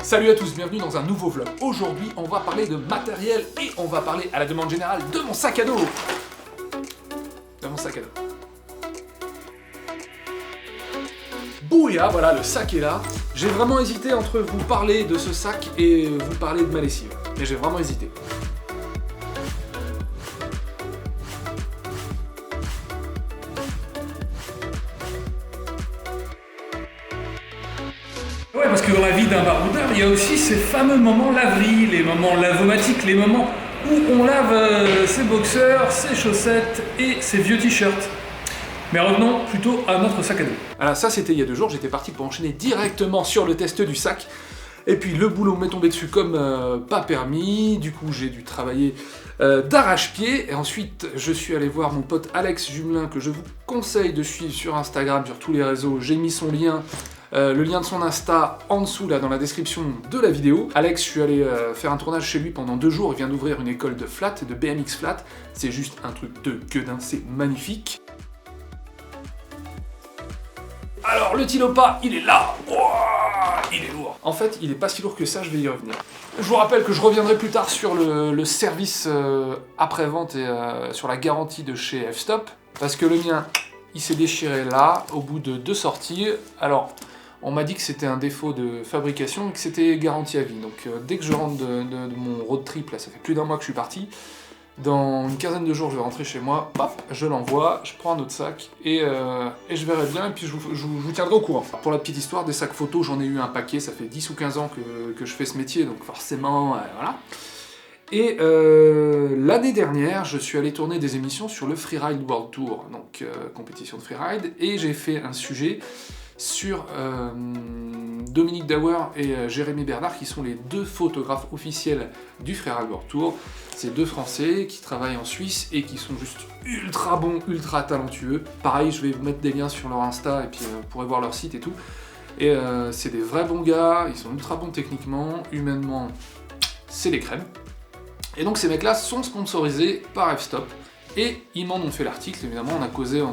Salut à tous, bienvenue dans un nouveau vlog. Aujourd'hui, on va parler de matériel et on va parler à la demande générale de mon sac à dos. Bouya, voilà, le sac est là. J'ai vraiment hésité entre vous parler de ce sac et vous parler de ma lessive. Mais j'ai vraiment hésité. Ouais, parce que dans la vie d'un baroudeur, il y a aussi ces fameux moments laverie, les moments lavomatiques, les moments où on lave ses boxeurs, ses chaussettes et ses vieux t-shirts. Mais revenons plutôt à notre sac à dos. Alors ça, c'était il y a 2 jours, j'étais parti pour enchaîner directement sur le test du sac. Et puis le boulot m'est tombé dessus comme pas permis, du coup j'ai dû travailler d'arrache-pied. Et ensuite, je suis allé voir mon pote Alex Jumelin, que je vous conseille de suivre sur Instagram, sur tous les réseaux. J'ai mis son lien. Le lien de son Insta en dessous, là, dans la description de la vidéo. Alex, je suis allé faire un tournage chez lui pendant 2 jours. Il vient d'ouvrir une école de flat, de BMX flat. C'est juste un truc de gueudin, c'est magnifique. Alors, le Tilopa, il est là. Ouah, il est lourd. En fait, il est pas si lourd que ça, je vais y revenir. Je vous rappelle que je reviendrai plus tard sur le service après-vente et sur la garantie de chez F-Stop. Parce que le mien, il s'est déchiré là, au bout de 2 sorties. Alors, on m'a dit que c'était un défaut de fabrication et que c'était garanti à vie. Donc dès que je rentre de mon road trip, là, ça fait plus d'1 mois que je suis parti, dans une quinzaine de jours, je vais rentrer chez moi, hop, je l'envoie, je prends un autre sac et je verrai bien, et puis je vous tiendrai au courant. Pour la petite histoire, des sacs photos, j'en ai eu un paquet, ça fait 10 ou 15 ans que je fais ce métier, donc forcément, voilà. Et l'année dernière, je suis allé tourner des émissions sur le Freeride World Tour, donc compétition de freeride, et j'ai fait un sujet sur Dominique Dauer et Jérémy Bernard, qui sont les 2 photographes officiels du Freeride World Tour. C'est 2 Français qui travaillent en Suisse et qui sont juste ultra bons, ultra talentueux. Pareil, je vais vous mettre des liens sur leur Insta et puis vous pourrez voir leur site et tout. Et c'est des vrais bons gars, ils sont ultra bons techniquement, humainement, c'est des crèmes. Et donc ces mecs-là sont sponsorisés par F-Stop. Et ils m'en ont fait l'article, évidemment, on a causé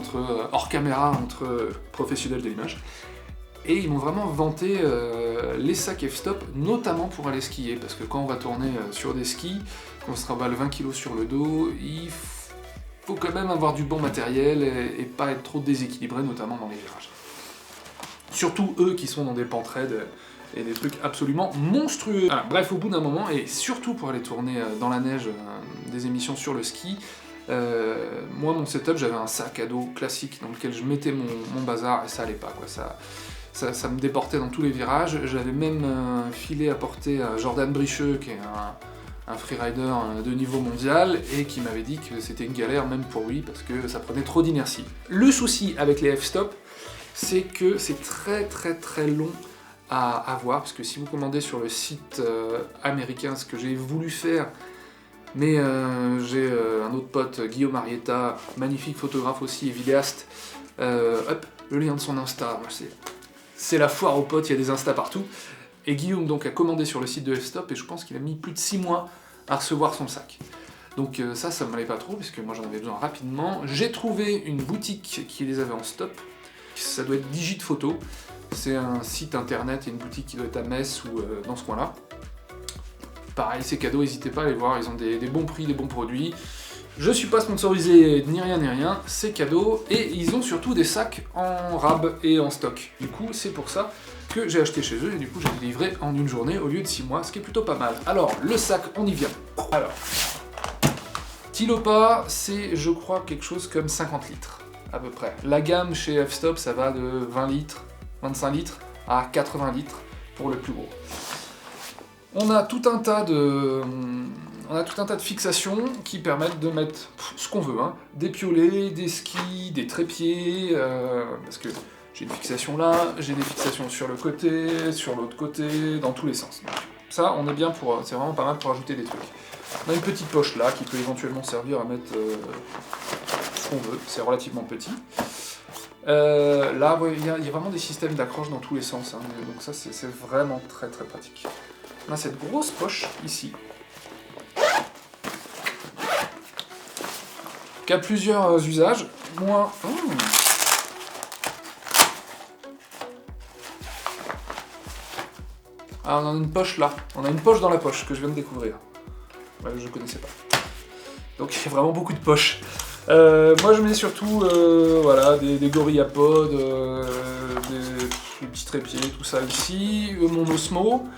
hors caméra entre professionnels de l'image. Et ils m'ont vraiment vanté les sacs F-Stop, notamment pour aller skier, parce que quand on va tourner sur des skis, quand on se travaille 20 kg sur le dos, il faut quand même avoir du bon matériel et pas être trop déséquilibré, notamment dans les virages. Surtout eux qui sont dans des pentes raides et des trucs absolument monstrueux. Alors, bref, au bout d'un moment, et surtout pour aller tourner dans la neige des émissions sur le ski, moi, mon setup, j'avais un sac à dos classique dans lequel je mettais mon bazar et ça allait pas, quoi. Ça me déportait dans tous les virages. J'avais même filé à porter à Jordan Bricheux, qui est un freerider de niveau mondial, et qui m'avait dit que c'était une galère même pour lui parce que ça prenait trop d'inertie. Le souci avec les F-Stop, c'est que c'est très très très long à avoir, parce que si vous commandez sur le site américain, ce que j'ai voulu faire, mais j'ai un autre pote, Guillaume Arietta, magnifique photographe aussi et vidéaste, hop, le lien de son Insta, c'est la foire aux potes, il y a des Insta partout, et Guillaume donc a commandé sur le site de F-Stop, et je pense qu'il a mis plus de 6 mois à recevoir son sac. Donc ça me m'allait pas trop, parce que moi j'en avais besoin rapidement. J'ai trouvé une boutique qui les avait en stop, ça doit être Digit Photo, c'est un site internet, il y a une boutique qui doit être à Metz ou dans ce coin-là. Pareil, c'est cadeau, n'hésitez pas à aller voir, ils ont des bons prix, des bons produits. Je suis pas sponsorisé ni rien, c'est cadeau, et ils ont surtout des sacs en rab et en stock. Du coup, c'est pour ça que j'ai acheté chez eux, et du coup j'ai livré en 1 journée au lieu de 6 mois, ce qui est plutôt pas mal. Alors, le sac, on y vient. Alors, Tilopa, c'est, je crois, quelque chose comme 50 litres, à peu près. La gamme chez F-Stop, ça va de 20 litres, 25 litres à 80 litres pour le plus gros. On a tout un tas de fixations qui permettent de mettre ce qu'on veut, hein. Des piolets, des skis, des trépieds, parce que j'ai une fixation là, j'ai des fixations sur le côté, sur l'autre côté, dans tous les sens. Donc, ça, on est bien pour, c'est vraiment pas mal pour ajouter des trucs. On a une petite poche là qui peut éventuellement servir à mettre ce qu'on veut, c'est relativement petit. Là, il y a vraiment des systèmes d'accroche dans tous les sens, hein, donc ça c'est vraiment très très pratique. On a cette grosse poche ici, qui a plusieurs usages. Moi, Ah, on a une poche là. On a une poche dans la poche que je viens de découvrir. Ouais, je connaissais pas. Donc il y a vraiment beaucoup de poches. Moi je mets surtout voilà, des gorillapodes, des petits trépieds, tout ça ici. Mon Osmo.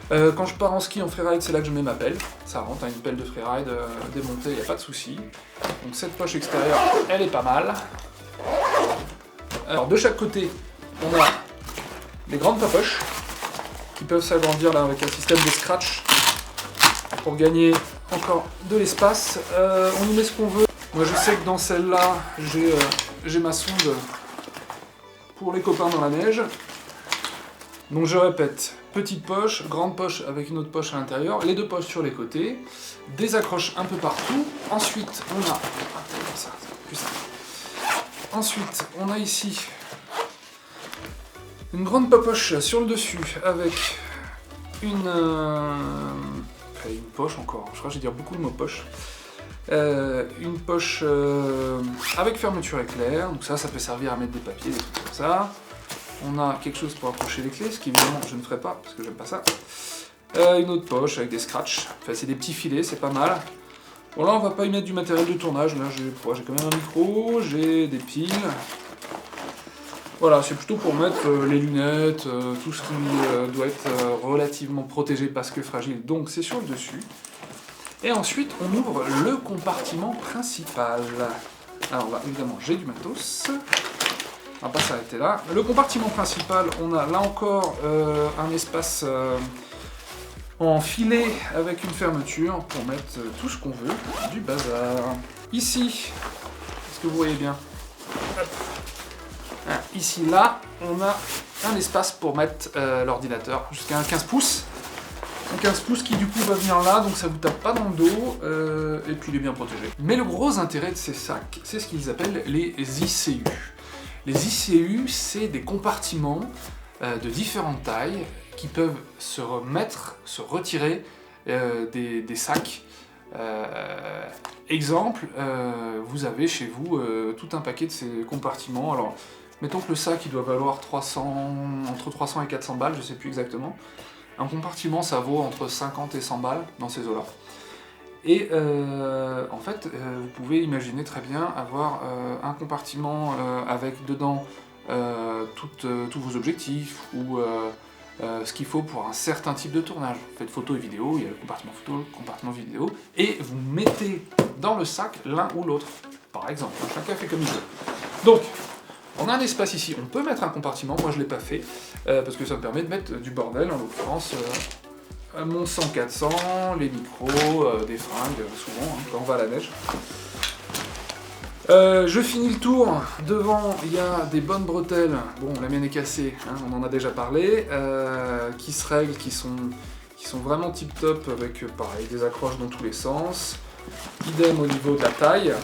Quand je pars en ski en freeride, c'est là que je mets ma pelle. Ça rentre, hein, une pelle de freeride démontée, il n'y a pas de souci. Donc cette poche extérieure, elle est pas mal. Alors de chaque côté, on a des grandes papoches qui peuvent s'agrandir là avec un système de scratch pour gagner encore de l'espace. On y met ce qu'on veut. Moi je sais que dans celle-là, j'ai ma sonde pour les copains dans la neige. Donc je répète, petite poche, grande poche avec une autre poche à l'intérieur, les deux poches sur les côtés, des accroches un peu partout. Ensuite on a... ça, c'est plus simple. Ensuite on a ici une grande papoche sur le dessus avec une poche encore, je crois que je vais dire beaucoup de mots poche. Une poche avec fermeture éclair, donc ça peut servir à mettre des papiers, des trucs comme ça. On a quelque chose pour accrocher les clés, ce qu'évidemment je ne ferai pas parce que j'aime pas ça. Une autre poche avec des scratchs, enfin c'est des petits filets, c'est pas mal. Bon là on va pas y mettre du matériel de tournage, là j'ai quand même un micro, j'ai des piles. Voilà, c'est plutôt pour mettre les lunettes, tout ce qui doit être relativement protégé parce que fragile, donc c'est sur le dessus. Et ensuite, on ouvre le compartiment principal. Alors là, évidemment, j'ai du matos. On va pas s'arrêter là. Le compartiment principal, on a là encore un espace en filet avec une fermeture pour mettre tout ce qu'on veut, du bazar. Ici, est-ce que vous voyez bien ? Hop. Ici, là, on a un espace pour mettre l'ordinateur jusqu'à un 15 pouces. Un 15 pouces qui du coup va venir là, donc ça vous tape pas dans le dos, et puis il est bien protégé. Mais le gros intérêt de ces sacs, c'est ce qu'ils appellent les ICU. Les ICU, c'est des compartiments de différentes tailles qui peuvent se retirer des sacs. Exemple, vous avez chez vous tout un paquet de ces compartiments. Alors, mettons que le sac il doit valoir entre 300 et 400 balles, je sais plus exactement. Un compartiment, ça vaut entre 50 et 100 balles dans ces eaux-là. Et en fait, vous pouvez imaginer très bien avoir un compartiment avec dedans tous vos objectifs ou ce qu'il faut pour un certain type de tournage. Vous faites photo et vidéo, il y a le compartiment photo, le compartiment vidéo, et vous mettez dans le sac l'un ou l'autre, par exemple. Chacun fait comme il veut. Donc, on a un espace ici, on peut mettre un compartiment, moi je ne l'ai pas fait, parce que ça me permet de mettre du bordel, en l'occurrence mon 100-400, les micros, des fringues, souvent, hein, quand on va à la neige. Je finis le tour, devant il y a des bonnes bretelles, bon la mienne est cassée, hein, on en a déjà parlé, qui se règlent, qui sont vraiment tip top, avec pareil, des accroches dans tous les sens, idem au niveau de la taille.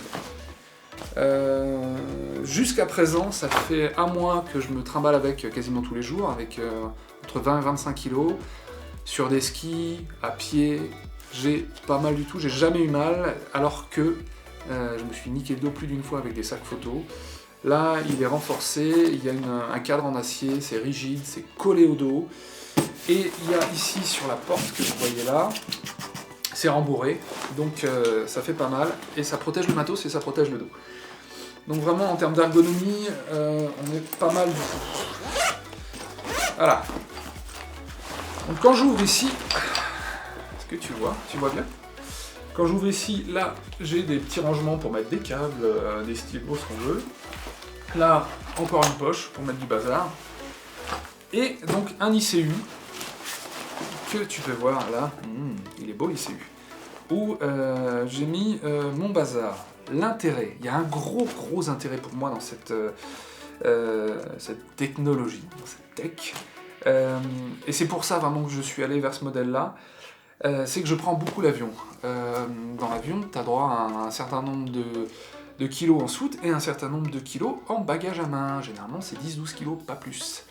Jusqu'à présent, ça fait un mois que je me trimballe avec quasiment tous les jours, avec entre 20 et 25 kg, sur des skis, à pied, j'ai pas mal du tout, j'ai jamais eu mal, alors que je me suis niqué le dos plus d'une fois avec des sacs photos. Là, il est renforcé, il y a un cadre en acier, c'est rigide, c'est collé au dos, et il y a ici sur la porte que vous voyez là, c'est rembourré, donc ça fait pas mal, et ça protège le matos et ça protège le dos. Donc vraiment, en termes d'ergonomie, on est pas mal du tout. Voilà. Donc quand j'ouvre ici, est-ce que tu vois bien? Quand j'ouvre ici, là, j'ai des petits rangements pour mettre des câbles, des stylos, ce qu'on veut. Là, encore une poche pour mettre du bazar. Et donc un ICU, que tu peux voir là, il est beau l'ICU, où j'ai mis mon bazar. L'intérêt, il y a un gros intérêt pour moi dans cette technologie, dans cette tech, et c'est pour ça vraiment que je suis allé vers ce modèle-là, c'est que je prends beaucoup l'avion. Dans l'avion, tu as droit à un certain nombre de kilos en soute et un certain nombre de kilos en bagage à main. Généralement, c'est 10-12 kilos, pas plus.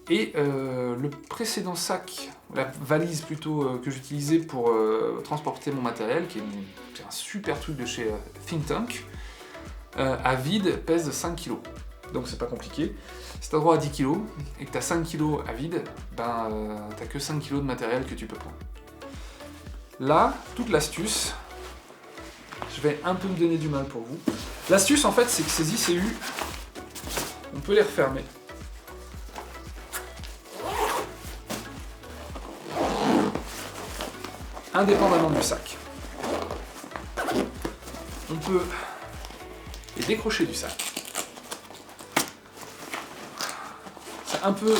Et le précédent sac, la valise plutôt que j'utilisais pour transporter mon matériel, qui est un super truc de chez Think Tank, à vide pèse 5 kg. donc c'est pas compliqué. Si t'as droit à 10 kg et que t'as 5 kg à vide, ben t'as que 5 kg de matériel que tu peux prendre. Là, toute l'astuce, je vais un peu me donner du mal pour vous. L'astuce en fait, c'est que ces ICU, on peut les refermer. Indépendamment du sac. On peut les décrocher du sac.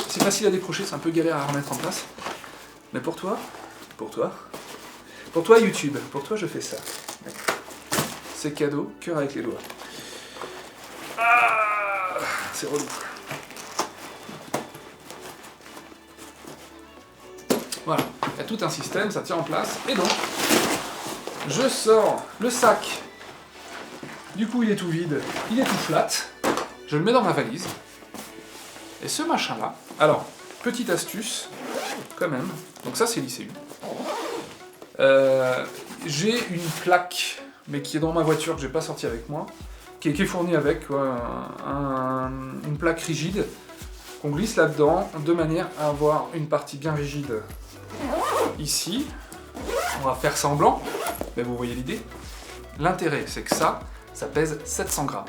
C'est facile à décrocher, c'est un peu galère à remettre en place. Mais pour toi YouTube, pour toi je fais ça. C'est cadeau, cœur avec les doigts. Ah, c'est relou. Voilà, il y a tout un système, ça tient en place. Et donc, je sors le sac. Du coup, il est tout vide, il est tout flat. Je le mets dans ma valise. Et ce machin-là, alors, petite astuce, quand même. Donc ça, c'est l'ICU. J'ai une plaque, mais qui est dans ma voiture, que j'ai pas sortie avec moi, qui est fournie avec quoi, une plaque rigide, qu'on glisse là-dedans, de manière à avoir une partie bien rigide ici. On va faire semblant, mais vous voyez l'idée. L'intérêt, c'est que ça pèse 700 grammes.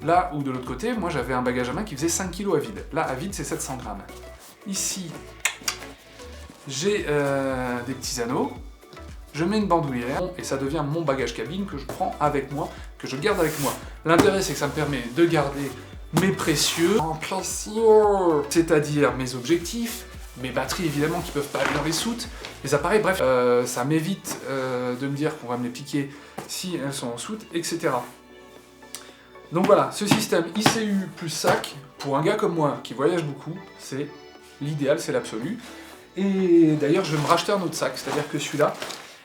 Là où de l'autre côté, moi j'avais un bagage à main qui faisait 5 kg à vide. Là, à vide, c'est 700 grammes. Ici, j'ai des petits anneaux. Je mets une bandoulière et ça devient mon bagage cabine que je prends avec moi, que je garde avec moi. L'intérêt, c'est que ça me permet de garder mes précieux, c'est-à-dire mes objectifs, mes batteries évidemment qui peuvent pas aller dans les soutes, les appareils, bref, ça m'évite de me dire qu'on va me les piquer si elles sont en soute, etc. Donc voilà, ce système ICU plus sac, pour un gars comme moi qui voyage beaucoup, c'est l'idéal, c'est l'absolu. Et d'ailleurs, je vais me racheter un autre sac, c'est-à-dire que celui-là,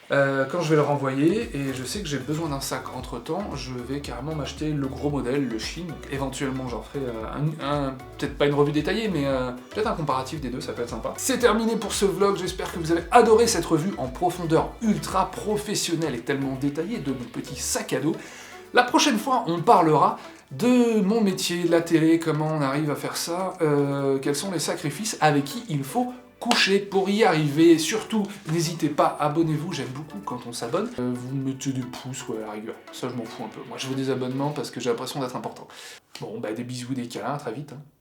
quand je vais le renvoyer, et je sais que j'ai besoin d'un sac entre-temps, je vais carrément m'acheter le gros modèle, le Chine. Éventuellement, j'en ferai peut-être pas une revue détaillée, mais peut-être un comparatif des deux, ça peut être sympa. C'est terminé pour ce vlog, j'espère que vous avez adoré cette revue en profondeur ultra professionnelle et tellement détaillée de mon petit sac à dos. La prochaine fois, on parlera de mon métier, de la télé, comment on arrive à faire ça, quels sont les sacrifices, avec qui il faut coucher pour y arriver. Surtout, n'hésitez pas, abonnez-vous, j'aime beaucoup quand on s'abonne. Vous mettez des pouces, ouais, à la rigueur, ça je m'en fous un peu. Moi je veux des abonnements parce que j'ai l'impression d'être important. Bon, bah des bisous, des câlins, à très vite. Hein.